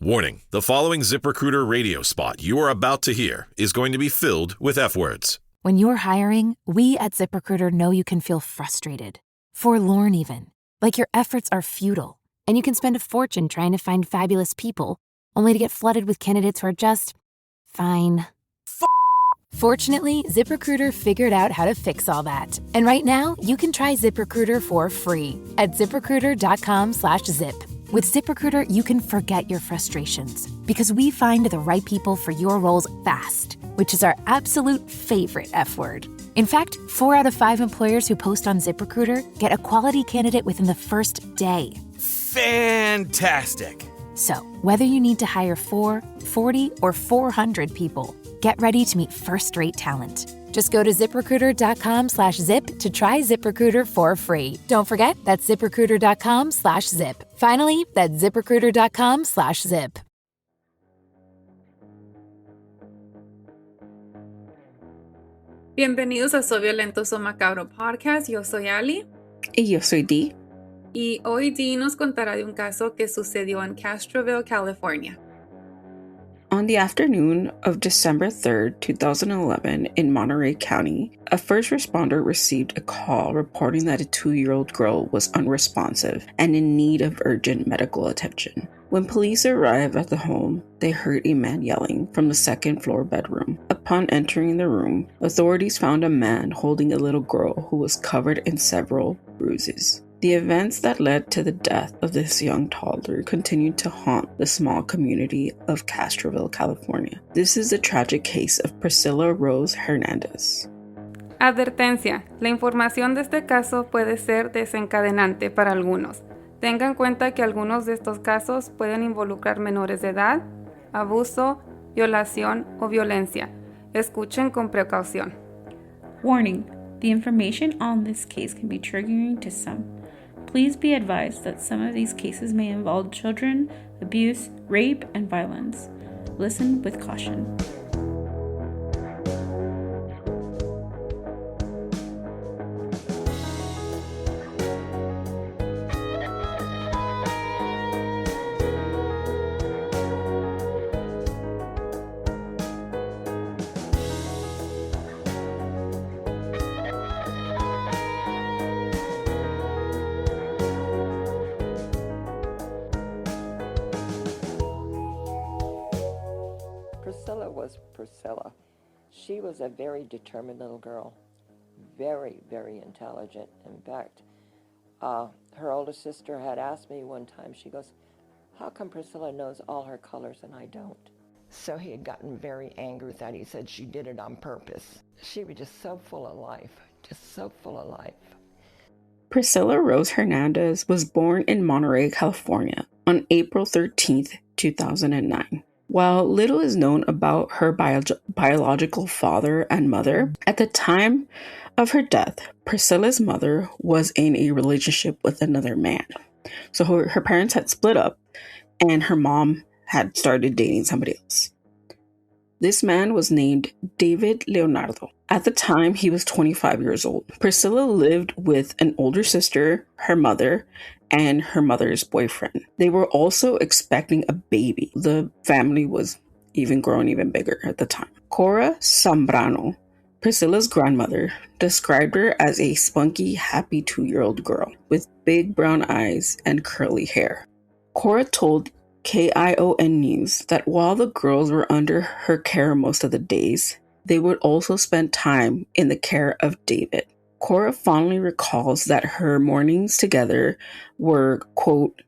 Warning, the following ZipRecruiter radio spot you are about to hear is going to be filled with F-words. When you're hiring, we at ZipRecruiter know you can feel frustrated, forlorn even, like your efforts are futile, and you can spend a fortune trying to find fabulous people, only to get flooded with candidates who are just fine. Fortunately, ZipRecruiter figured out how to fix all that. And right now, you can try ZipRecruiter for free at ZipRecruiter.com/zip. With ZipRecruiter, you can forget your frustrations because we find the right people for your roles fast, which is our absolute favorite F word. In fact, 4 out of 5 employers who post on ZipRecruiter get a quality candidate within the first day. Fantastic! So, whether you need to hire 4, 40, or 400 people, get ready to meet first-rate talent. Just go to ZipRecruiter.com/zip to try ZipRecruiter for free. Don't forget, that's ZipRecruiter.com/zip. Finally, that's ZipRecruiter.com/zip. Bienvenidos a Soy Violento, Soy Macabro Podcast. Yo soy Ali. Y yo soy Dee. Y hoy Dee nos contará de un caso que sucedió en Castroville, California. On the afternoon of December 3rd, 2011, in Monterey County, a first responder received a call reporting that a 2-year-old girl was unresponsive and in need of urgent medical attention. When police arrived at the home, they heard a man yelling from the second-floor bedroom. Upon entering the room, authorities found a man holding a little girl who was covered in several bruises. The events that led to the death of this young toddler continued to haunt the small community of Castroville, California. This is the tragic case of Priscilla Rose Hernandez. Advertencia: la información de este caso puede ser desencadenante para algunos. Tenga en cuenta que algunos de estos casos pueden involucrar menores de edad, abuso, violación o violencia. Escuchen con precaución. Warning: the information on this case can be triggering to some. Please be advised that some of these cases may involve children, abuse, rape, and violence. Listen with caution. Priscilla was Priscilla. She was a very determined little girl, very, very intelligent. In fact, her older sister had asked me one time, she goes, "How come Priscilla knows all her colors and I don't?" So he had gotten very angry with that. He said she did it on purpose. She was just so full of life, just so full of life. Priscilla Rose Hernandez was born in Monterey, California on April 13th, 2009. While little is known about her biological father and mother, at the time of her death, Priscilla's mother was in a relationship with another man. So her parents had split up and her mom had started dating somebody else. This man was named David Leonardo. At the time, he was 25 years old. Priscilla lived with an older sister, her mother, and her mother's boyfriend. They were also expecting a baby. The family was growing even bigger at the time. Cora Zambrano, Priscilla's grandmother, described her as a spunky, happy 2-year-old girl with big brown eyes and curly hair. Cora told KION News that while the girls were under her care most of the days, they would also spend time in the care of David. Cora fondly recalls that her mornings together were, quote,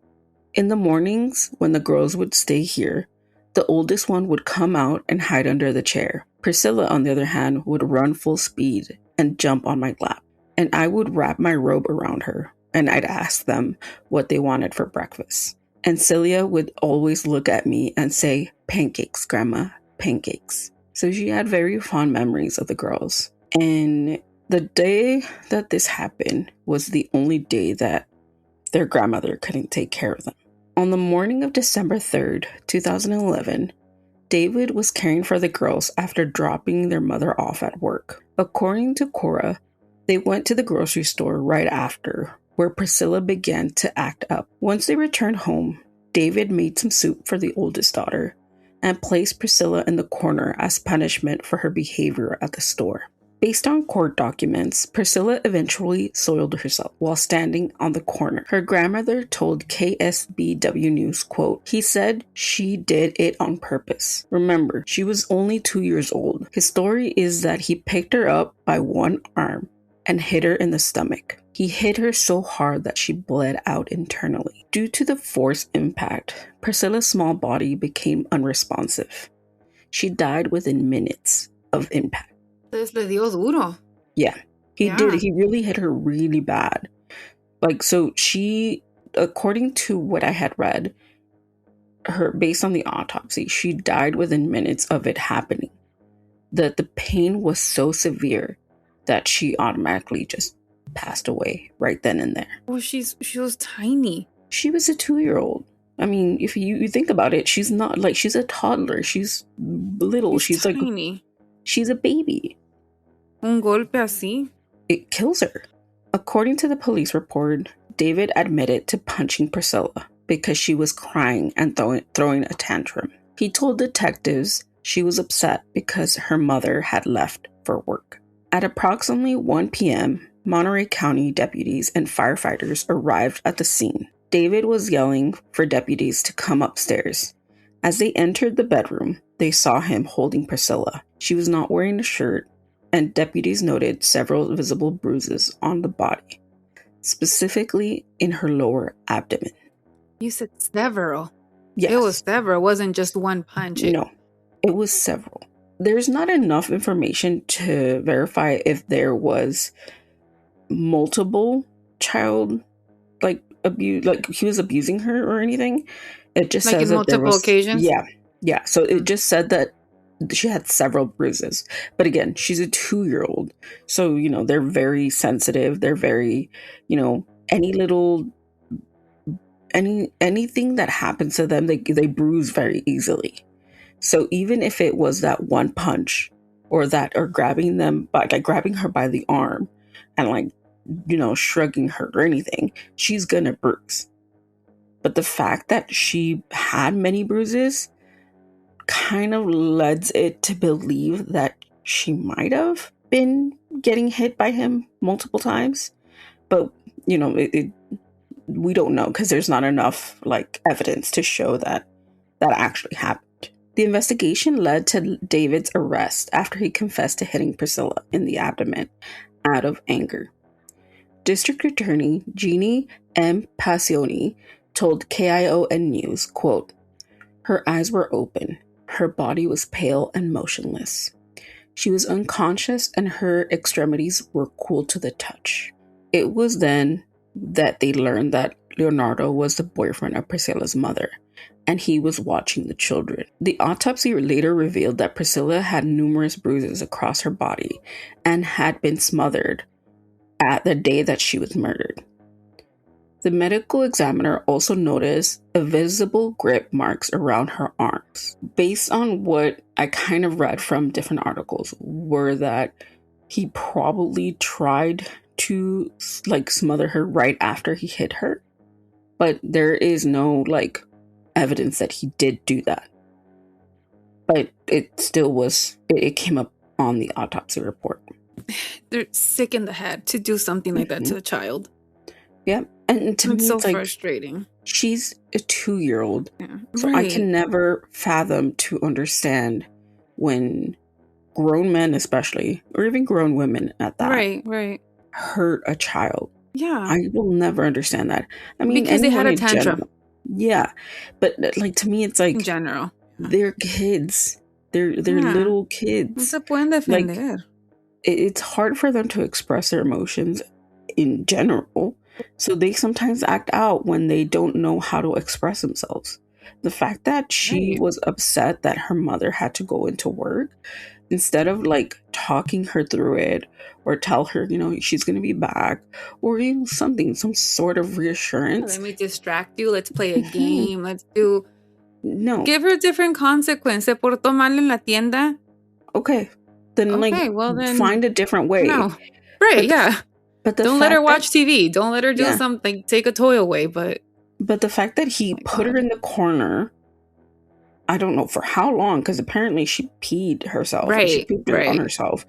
"In the mornings when the girls would stay here, the oldest one would come out and hide under the chair. Priscilla, on the other hand, would run full speed and jump on my lap, and I would wrap my robe around her, and I'd ask them what they wanted for breakfast. And Celia would always look at me and say, 'Pancakes, Grandma, pancakes.'" So she had very fond memories of the girls. And the day that this happened was the only day that their grandmother couldn't take care of them. On the morning of December 3rd, 2011, David was caring for the girls after dropping their mother off at work. According to Cora, they went to the grocery store right after, where Priscilla began to act up. Once they returned home, David made some soup for the oldest daughter and placed Priscilla in the corner as punishment for her behavior at the store. Based on court documents, Priscilla eventually soiled herself while standing on the corner. Her grandmother told KSBW News, quote, "He said she did it on purpose. Remember, she was only 2 years old. His story is that he picked her up by one arm and hit her in the stomach. He hit her so hard that she bled out internally. Due to the force impact, Priscilla's small body became unresponsive. She died within minutes of impact." Entonces le dio duro. Yeah, he did. He really hit her really bad. Like, so she, according to what I had read, based on the autopsy, she died within minutes of it happening. The pain was so severe that she automatically just passed away right then and there. Well, she was tiny. She was a 2-year-old. I mean, if you think about it, she's not like, she's a toddler. She's little. She's tiny. Like, she's a baby. Un golpe así. It kills her. According to the police report, David admitted to punching Priscilla because she was crying and throwing a tantrum. He told detectives she was upset because her mother had left for work. At approximately 1 p.m., Monterey County deputies and firefighters arrived at the scene. David was yelling for deputies to come upstairs. As they entered the bedroom, they saw him holding Priscilla. She was not wearing a shirt, and deputies noted several visible bruises on the body, specifically in her lower abdomen. You said several. Yes. It was several. It wasn't just one punch. No, it was several. There's not enough information to verify if there was multiple child abuse, like he was abusing her or anything. It just like says in that there multiple was, occasions. Yeah. So it just said that she had several bruises. But again, she's a 2-year-old, so they're very sensitive. They're very, anything that happens to them, they bruise very easily. So even if it was that one punch or grabbing her by the arm and shrugging her or anything, she's gonna bruise. But the fact that she had many bruises kind of leads it to believe that she might have been getting hit by him multiple times. But we don't know because there's not enough evidence to show that actually happened. The investigation led to David's arrest after he confessed to hitting Priscilla in the abdomen out of anger. District Attorney Jeannie M. Passioni told KION News, quote, "Her eyes were open. Her body was pale and motionless. She was unconscious and her extremities were cool to the touch." It was then that they learned that Leonardo was the boyfriend of Priscilla's mother, and he was watching the children. The autopsy later revealed that Priscilla had numerous bruises across her body and had been smothered at the day that she was murdered. The medical examiner also noticed visible grip marks around her arms. Based on what I kind of read from different articles, were that he probably tried to smother her right after he hit her, but there is no evidence that he did do that. But it still was, it came up on the autopsy report. They're sick in the head to do something like that to a child. Yeah. And to me, it's so it's frustrating. She's a 2-year-old. Yeah. So Right. I can never fathom to understand when grown men especially, or even grown women at that, Right. hurt a child. Yeah. I will never understand that. I mean, because they had a anyone in tantrum. general. Yeah. But to me, it's In general. they're kids. They're little kids. No se pueden defender. It's hard for them to express their emotions in general. So they sometimes act out when they don't know how to express themselves. The fact that she was upset that her mother had to go into work, instead of talking her through it or tell her, she's going to be back, or even some sort of reassurance. Let me distract you. Let's play a game. Let's do. No. Give her a different consequence. Se portó mal en la tienda. Okay. Then then find a different way. No. Right, yeah. But don't let her watch TV. Don't let her do something. Take a toy away. But But the fact that he put her in the corner, I don't know for how long, because apparently she peed herself. Right, She pooped on herself.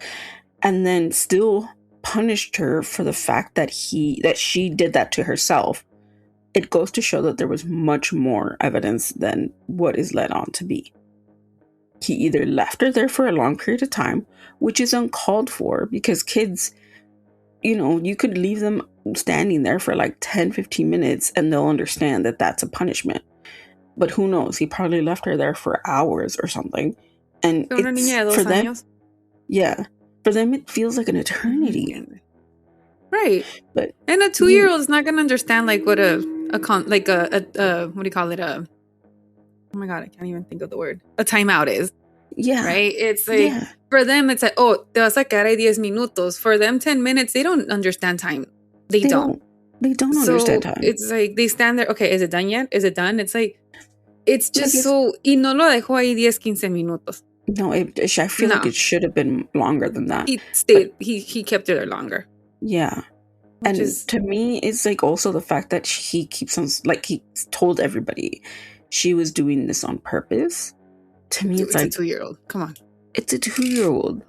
And then still punished her for the fact that she did that to herself. It goes to show that there was much more evidence than what is led on to be. He either left her there for a long period of time, which is uncalled for, because kids, you could leave them standing there for like 10, 15 minutes and they'll understand that that's a punishment. But who knows? He probably left her there for hours or something. And Una niña de 2 años. Yeah. For them, it feels like an eternity. Right. But and a 2-year-old is not going to understand like what what do you call it? Oh my God, I can't even think of the word. A timeout is. Yeah. Right? It's like, for them, it's like, oh, te vas a quedar ahí 10 minutos. For them, 10 minutes, they don't understand time. They don't. They don't understand time. It's like, they stand there, okay, is it done yet? Is it done? It's like, it's just y no lo dejó ahí 10, 15 minutos. No, I feel like it should have been longer than that. He stayed, he kept her there longer. Yeah. And to me, it's like also the fact that he keeps on, like, he told everybody she was doing this on purpose. To me, it's like a 2-year-old. Come on. It's a 2-year-old.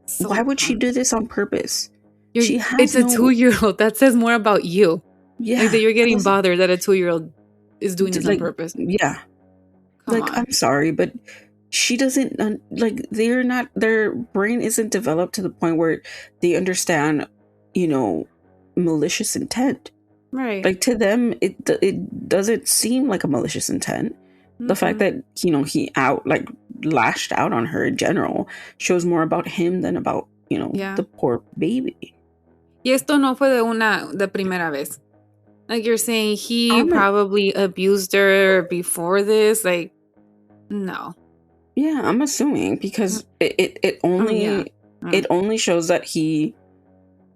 So why would she do this on purpose? It's a 2-year-old. That says more about you. Yeah. Like that you're getting bothered that a 2-year-old is doing this on purpose. Yeah. Come on. I'm sorry, but she doesn't, their brain isn't developed to the point where they understand, malicious intent. Right. Like, to them, it doesn't seem like a malicious intent. Mm-hmm. The fact that, he lashed out on her in general shows more about him than about, the poor baby. Y esto no fue de primera vez. Like you're saying, he probably abused her before this. Like, no. Yeah, I'm assuming because it only shows that he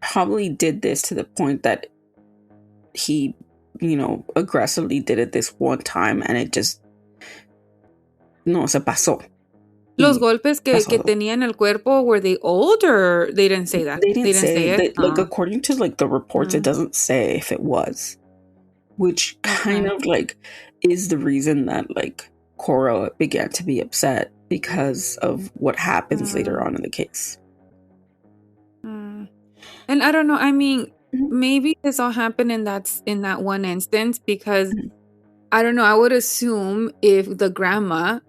probably did this to the point that he, aggressively did it this one time and it just se pasó. Los golpes que tenía en el cuerpo, were they old or they didn't say that? They didn't say it? Like, according to the reports, it doesn't say if it was, which kind of is the reason that Cora began to be upset because of what happens later on in the case. And I don't know. I mean, maybe this all happened in that one instance because I don't know. I would assume if the grandma,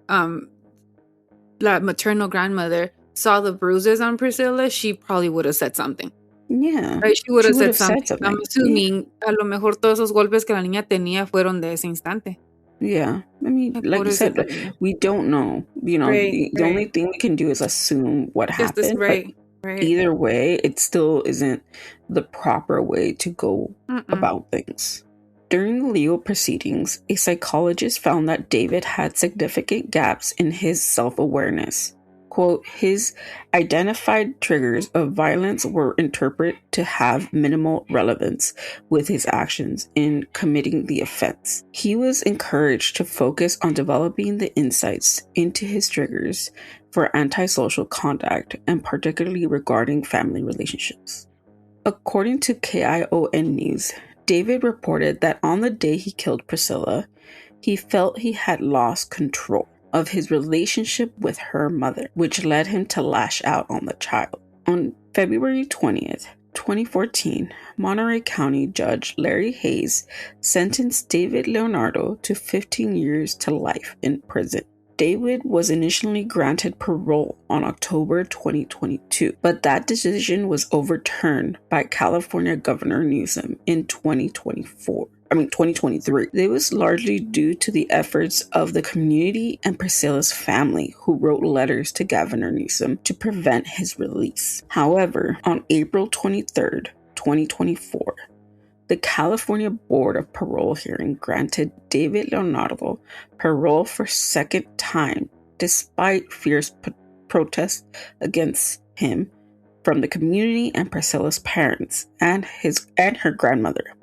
la maternal grandmother, saw the bruises on Priscilla, she probably would have said something. Yeah. Right? She would have said something. I'm assuming a lo mejor todos esos golpes que la niña tenía fueron de ese instante. Yeah. I mean, like you said, we don't know. The only thing we can do is assume what happened. Right. Either way, it still isn't the proper way to go about things. During the legal proceedings, a psychologist found that David had significant gaps in his self-awareness. Quote, his identified triggers of violence were interpreted to have minimal relevance with his actions in committing the offense. He was encouraged to focus on developing the insights into his triggers for antisocial conduct and particularly regarding family relationships. According to KION News, David reported that on the day he killed Priscilla, he felt he had lost control of his relationship with her mother, which led him to lash out on the child. On February 20th, 2014, Monterey County Judge Larry Hayes sentenced David Leonardo to 15 years to life in prison. David was initially granted parole on October 2022, but that decision was overturned by California Governor Newsom in 2023. It was largely due to the efforts of the community and Priscilla's family, who wrote letters to Governor Newsom to prevent his release. However, on April 23rd, 2024, the California Board of Parole hearing granted David Leonardo parole for second time, despite fierce protests against him from the community and Priscilla's parents and her grandmother.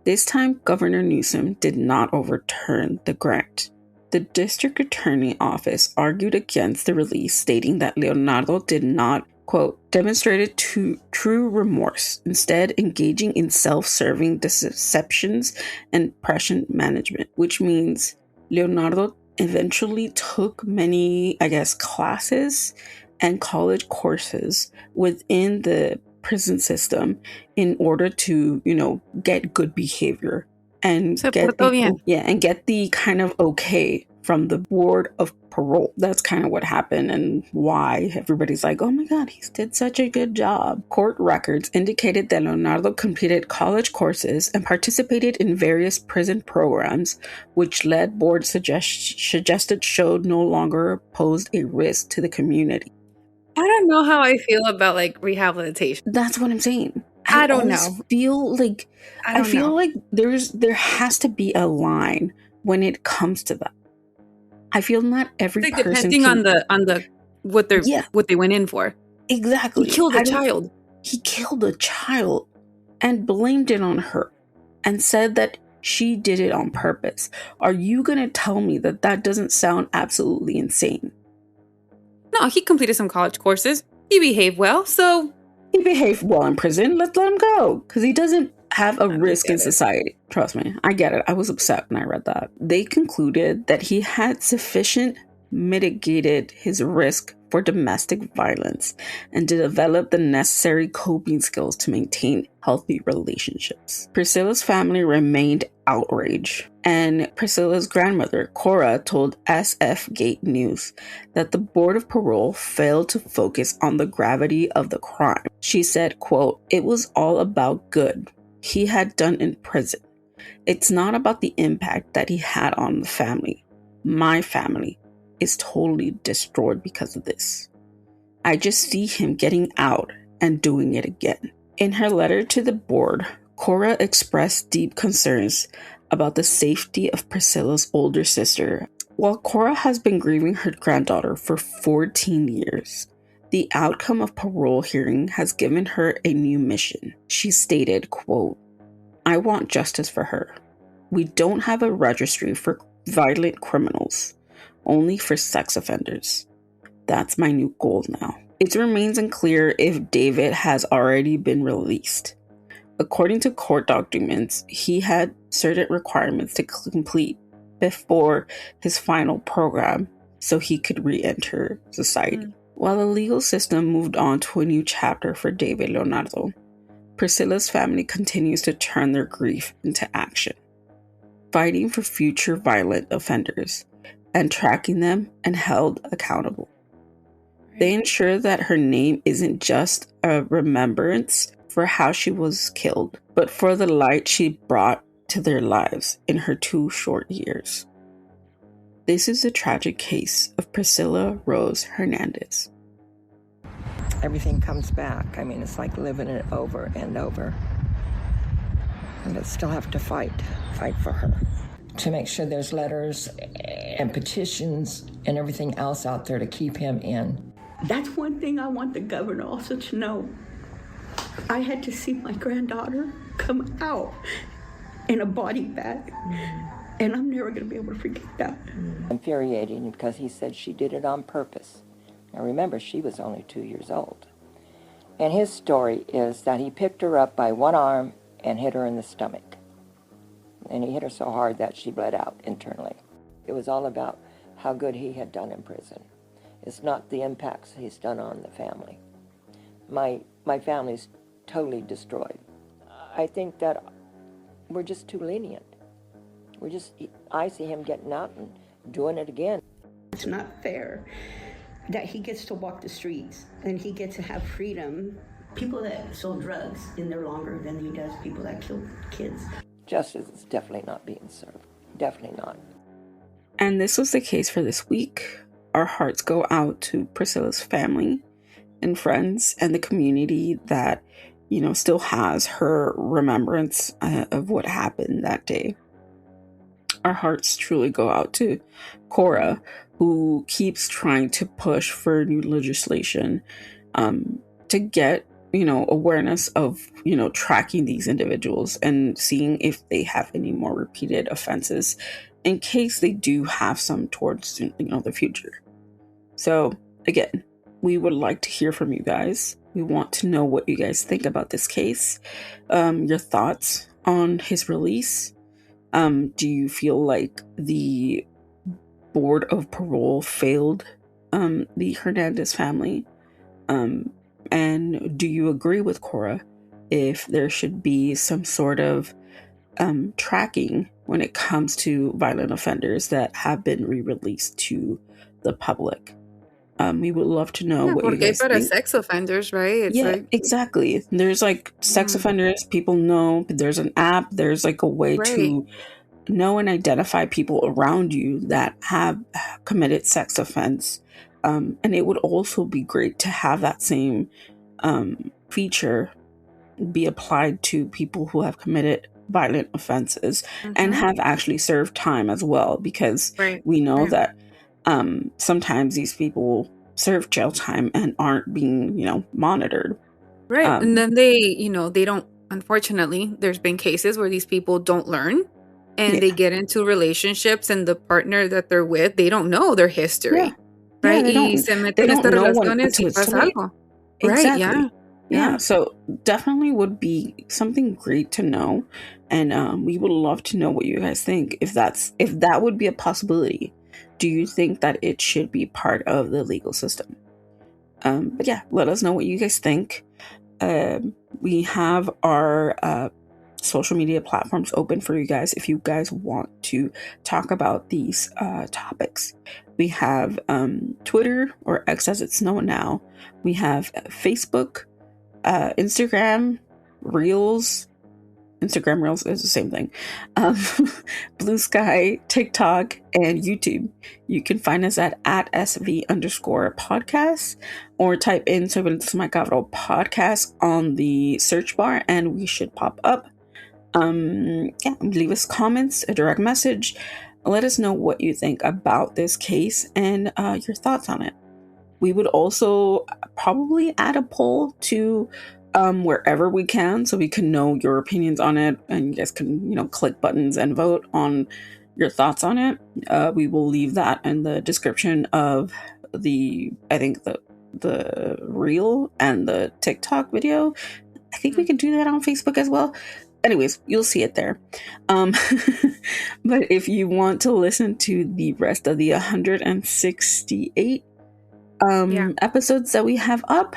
This time, Governor Newsom did not overturn the grant. The district attorney office argued against the release, stating that Leonardo did not quote, demonstrated true remorse, instead engaging in self-serving deceptions and pressure management, which means Leonardo eventually took many, classes and college courses within the prison system in order to, get good behavior and get the kind of okay from the board of parole. That's kind of what happened and why everybody's like, oh my God, he did such a good job. Court records indicated that Leonardo completed college courses and participated in various prison programs, which led board suggested showed no longer posed a risk to the community. I don't know how I feel about rehabilitation. That's what I'm saying. I don't know. I feel like there has to be a line when it comes to that. I feel not every person depending on the what they went in for. Exactly. He killed a child. He killed a child and blamed it on her and said that she did it on purpose. Are you going to tell me that doesn't sound absolutely insane? No, he completed some college courses. He behaved well, so... He behaved well in prison. Let's let him go. Because he doesn't have a risk in society. Trust me, I get it. I was upset when I read that. They concluded that he had sufficient mitigated his risk for domestic violence and to develop the necessary coping skills to maintain healthy relationships. Priscilla's family remained outraged, and Priscilla's grandmother, Cora, told SF Gate News that the Board of Parole failed to focus on the gravity of the crime. She said, quote, "It was all about good he had done in prison. It's not about the impact that he had on the family. My family is totally destroyed because of this. I just see him getting out and doing it again." In her letter to the board, Cora expressed deep concerns about the safety of Priscilla's older sister. While Cora has been grieving her granddaughter for 14 years, the outcome of parole hearing has given her a new mission. She stated, quote, "I want justice for her. We don't have a registry for violent criminals, only for sex offenders. That's my new goal now." It remains unclear if David has already been released. According to court documents, he had certain requirements to complete before his final program so he could re-enter society. While the legal system moved on to a new chapter for David Leonardo, Priscilla's family continues to turn their grief into action, fighting for future violent offenders and tracking them and held accountable. They ensure that her name isn't just a remembrance for how she was killed, but for the light she brought to their lives in her 2 short years. This is a tragic case of Priscilla Rose Hernandez. Everything comes back. I mean, it's like living it over and over. And I still have to fight for her. To make sure there's letters and petitions and everything else out there to keep him in. That's one thing I want the governor also to know. I had to see my granddaughter come out in a body bag. And I'm never going to be able to forget that. Infuriating because he said she did it on purpose. Now remember, she was only 2 years old. And his story is that he picked her up by one arm and hit her in the stomach. And he hit her so hard that she bled out internally. It was all about how good he had done in prison. It's not the impacts he's done on the family. My family's totally destroyed. I think that we're just too lenient. I see him getting out and doing it again. It's not fair that he gets to walk the streets and he gets to have freedom. People that sell drugs in there longer than he does people that kill kids. Justice is definitely not being served. Definitely not. And this was the case for this week. Our hearts go out to Priscilla's family and friends and the community that, still has her remembrance of what happened that day. Our hearts truly go out to Cora, who keeps trying to push for new legislation to get, awareness of, tracking these individuals and seeing if they have any more repeated offenses in case they do have some towards, the future. So again, we would like to hear from you guys. We want to know what you guys think about this case, your thoughts on his release. Do you feel like the Board of Parole failed the Hernandez family? And do you agree with Cora if there should be some sort of tracking when it comes to violent offenders that have been re-released to the public? We would love to know what you guys think. Sex offenders, right? It's exactly. There's like sex offenders, people know. There's an app. There's like a way to know and identify people around you that have committed sex offense. And it would also be great to have that same feature be applied to people who have committed violent offenses and have actually served time as well, because we know that sometimes these people serve jail time and aren't being, monitored. Right. And then they don't, unfortunately, there's been cases where these people don't learn and they get into relationships and the partner that they're with, they don't know their history. Right. They don't know when to escalate. Exactly. Yeah. So definitely would be something great to know. And we would love to know what you guys think. If that would be a possibility, do you think that it should be part of the legal system? But yeah, let us know what you guys think. We have our social media platforms open for you guys if you guys want to talk about these topics. We have Twitter, or X as it's known now. We have Facebook, Instagram Reels. Instagram Reels is the same thing. Blue Sky, TikTok, and YouTube. You can find us at @SV_podcast, or type in Surveillance Macabro podcast on the search bar and we should pop up. Leave us comments, a direct message. Let us know what you think about this case and your thoughts on it. We would also probably add a poll to wherever we can, so we can know your opinions on it, and you guys can click buttons and vote on your thoughts on it. We will leave that in the description of the reel and the TikTok video. I think we can do that on Facebook as well. Anyways, you'll see it there. But if you want to listen to the rest of the 168 episodes that we have up,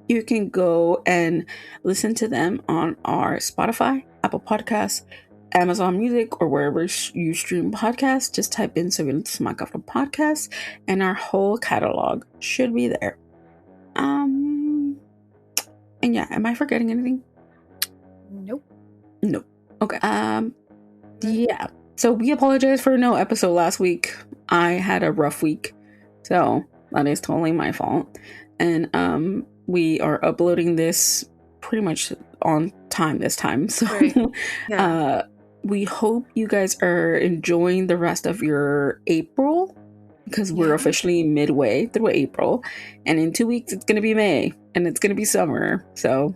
you can go and listen to them on our Spotify, Apple Podcasts, Amazon Music, or wherever you stream podcasts. Just type in Surveillance Macabro Podcast and our whole catalog should be there. And yeah, am I forgetting anything? Nope. Okay. Yeah. So we apologize for no episode last week. I had a rough week, so that is totally my fault. And we are uploading this pretty much on time this time. So we hope you guys are enjoying the rest of your April, because we're officially midway through April, and in 2 weeks it's gonna be May and it's gonna be summer. So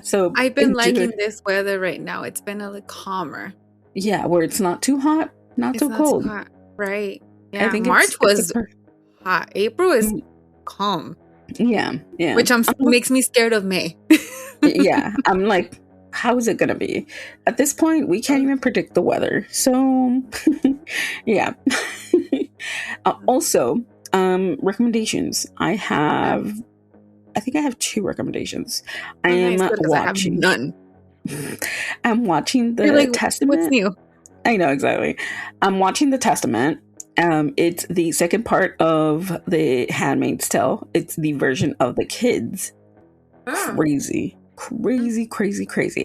so I've been liking this weather right now. It's been a little calmer. Yeah, where it's not too hot, not too cold. Too hot. Right. Yeah. I think March was hot. April is calm. Yeah. Which makes me scared of May. Yeah. I'm like, how is it gonna be? At this point, we can't even predict the weather. So yeah. Also, recommendations. I think I have 2 recommendations. I am watching none. I'm watching the Testament. What's new? I know, exactly. I'm watching the Testament. It's the second part of the Handmaid's Tale. It's the version of the kids. Crazy.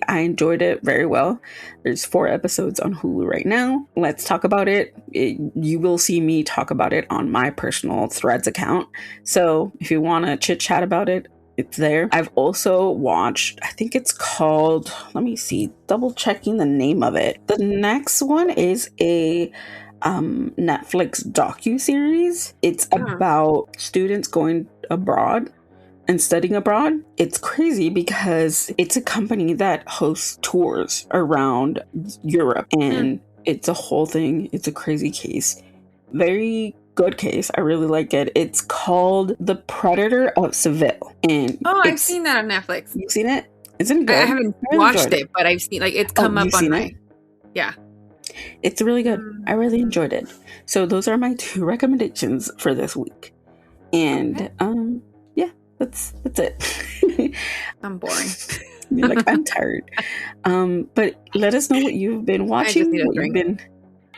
I enjoyed it very well. There's 4 episodes on Hulu right now. Let's talk about it. You will see me talk about it on my personal Threads account. So if you want to chit chat about it, it's there. I've also watched, I think it's called, let me see, double checking the name of it. The next one is a Netflix docu-series. It's about students going abroad and studying abroad. It's crazy because it's a company that hosts tours around Europe, and it's a whole thing. It's a crazy case. Very good case. I really like it. It's called The Predator of Seville. And I've seen that on Netflix. You've seen it? Isn't it good? I haven't watched it, but I've seen, like, it's come up on my... Yeah. It's really good. I really enjoyed it. So those are my 2 recommendations for this week. And yeah, that's it. I'm boring. Like, I'm tired. But let us know what you've been watching. I just need a what drink.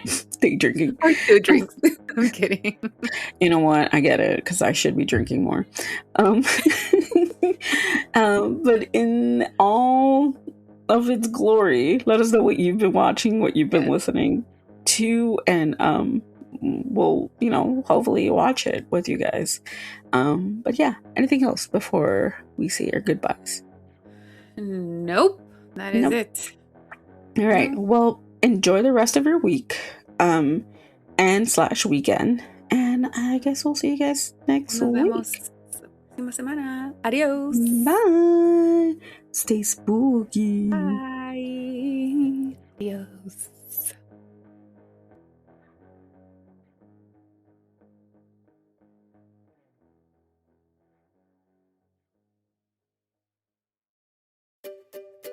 You've been drinking. Or 2 drinks. I'm kidding. You know what? I get it, because I should be drinking more. But in all of its glory, let us know what you've been watching, what you've been listening to, and we'll, hopefully watch it with you guys. But yeah, anything else before we say our goodbyes? Nope. That is it. All right. Well, enjoy the rest of your week and / weekend. And I guess we'll see you guys next week. Próxima semana. Adios. Bye. Stay spooky. Bye. Adios.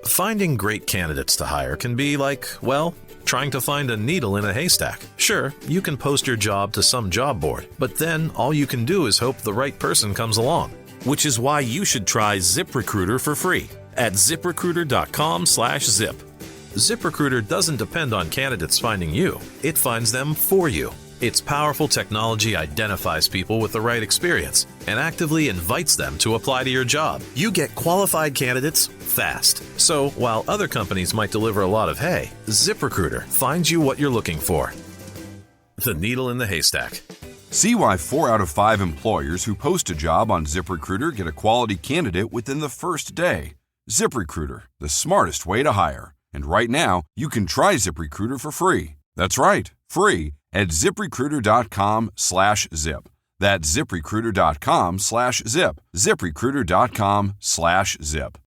Finding great candidates to hire can be like, well, trying to find a needle in a haystack. Sure, you can post your job to some job board, but then all you can do is hope the right person comes along. Which is why you should try ZipRecruiter for free at ZipRecruiter.com/zip. ZipRecruiter doesn't depend on candidates finding you. It finds them for you. Its powerful technology identifies people with the right experience and actively invites them to apply to your job. You get qualified candidates fast. So while other companies might deliver a lot of hay, ZipRecruiter finds you what you're looking for. The needle in the haystack. See why 4 out of 5 employers who post a job on ZipRecruiter get a quality candidate within the first day. ZipRecruiter, the smartest way to hire. And right now, you can try ZipRecruiter for free. That's right, free at ZipRecruiter.com/zip. That's ZipRecruiter.com/zip. ZipRecruiter.com/zip.